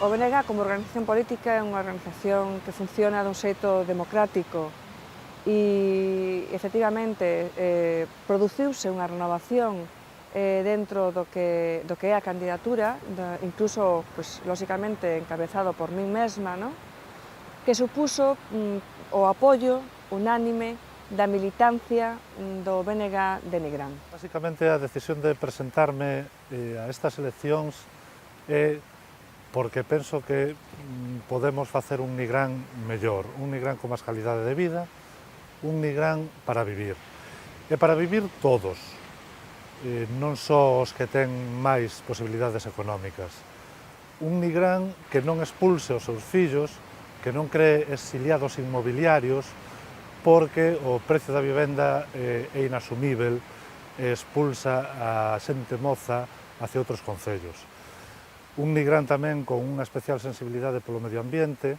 O BNG como organización política é unha organización que funciona dun xeito democrático e, efectivamente, produciuse unha renovación dentro do que é a candidatura, incluso, lóxicamente, encabezado por min mesma, que supuso o apoio unánime da militancia do BNG de Nigrán. Básicamente, a decisión de presentarme a estas eleccións é porque penso que podemos facer un Nigrán mellor, un Nigrán con máis calidade de vida, un Nigrán para vivir. E para vivir todos, non só os que ten máis posibilidades económicas. Un Nigrán que non expulse os seus fillos, que non cree exiliados inmobiliarios, porque o precio da vivenda é inasumível e expulsa a xente moza hacia outros concellos. Un Nigrán tamén con unha especial sensibilidade polo medio ambiente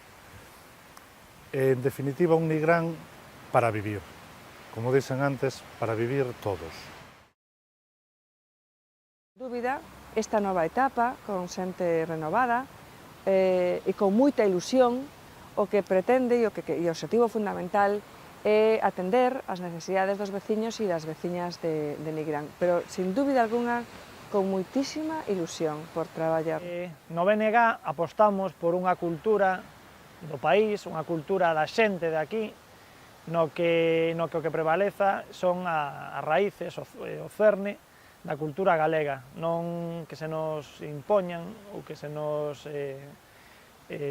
e, en definitiva, un Nigrán para vivir. Como dixen antes, para vivir todos. Sen dúbida, esta nova etapa, con xente renovada e con moita ilusión, o que pretende e o obxectivo fundamental é atender as necesidades dos veciños e das veciñas de Nigrán, pero, sin dúbida alguna, con moitísima ilusión por traballar. No BNG apostamos por unha cultura do país, unha cultura da xente de aquí, no que o que prevaleza son as raíces, o cerne da cultura galega, non que se nos impoñan ou que se nos que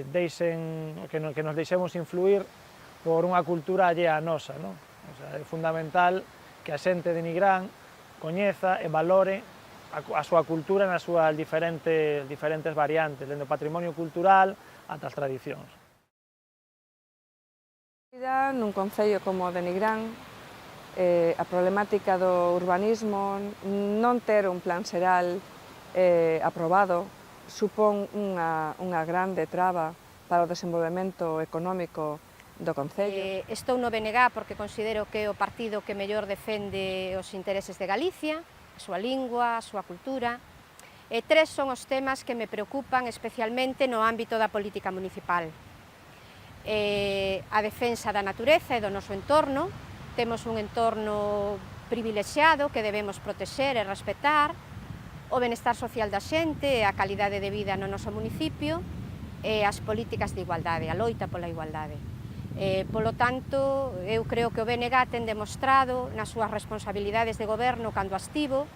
nos deixemos influir por unha cultura allea a nosa. O sea, é fundamental que a xente de Nigrán coñeza e valore a súa cultura nas súas diferentes variantes, dende o patrimonio cultural ata as tradicións. Nun concello como o de Nigrán, a problemática do urbanismo, non ter un plan xeral aprobado, supón unha grande traba para o desenvolvemento económico do concello. Estou no BNG porque considero que é o partido que mellor defende os intereses de Galicia, a súa lingua, a súa cultura. E tres son os temas que me preocupan especialmente no ámbito da política municipal. A defensa da natureza e do noso entorno. Temos un entorno privilexiado que debemos protexer e respetar, o benestar social da xente e a calidade de vida no noso municipio e as políticas de igualdade, a loita pola igualdade. Polo tanto, eu creo que o BNG ten demostrado nas súas responsabilidades de goberno cando as tivo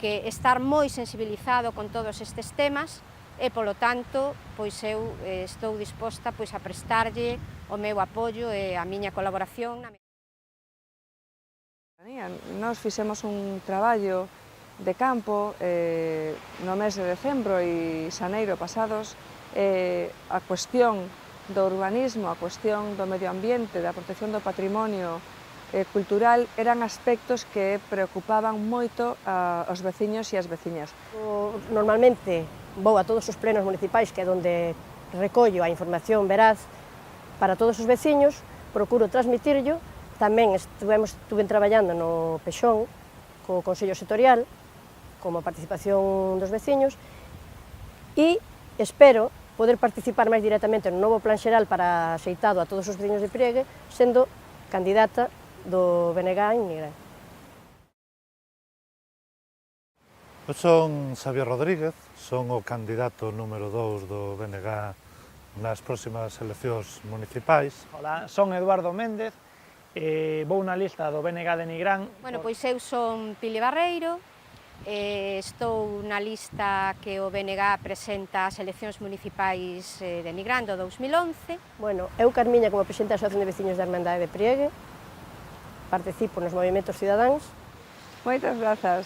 que estar moi sensibilizado con todos estes temas e, polo tanto, eu estou disposta a prestarlle o meu apoio e a miña colaboración. Nós fixemos un traballo de campo no mes de decembro e xaneiro pasados. A cuestión do urbanismo, a cuestión do medio ambiente, da protección do patrimonio cultural eran aspectos que preocupaban moito aos veciños e as veciñas. Normalmente vou a todos os plenos municipais, que é onde recollo a información veraz para todos os veciños, procuro transmitirlo. Tamén estuve traballando no Pexón, co Consello Sectorial, como participación dos veciños, e espero poder participar máis directamente no novo plan xeral para axeitado a todos os veciños de Priegue, sendo candidata do BNG en Nigrán. Eu son Xavier Rodríguez, son o candidato número 2 do BNG nas próximas eleccións municipais. Hola, son Eduardo Méndez, vou na lista do BNG de Nigrán. Bueno, pois eu son Pili Barreiro, estou na lista que o BNG presenta as eleccións municipais de Nigrán do 2011. Bueno, eu Carmiña como presidenta da Asociación de Veciños da Hermandade de Priegue, participo nos movimentos cidadáns. Moitas grazas.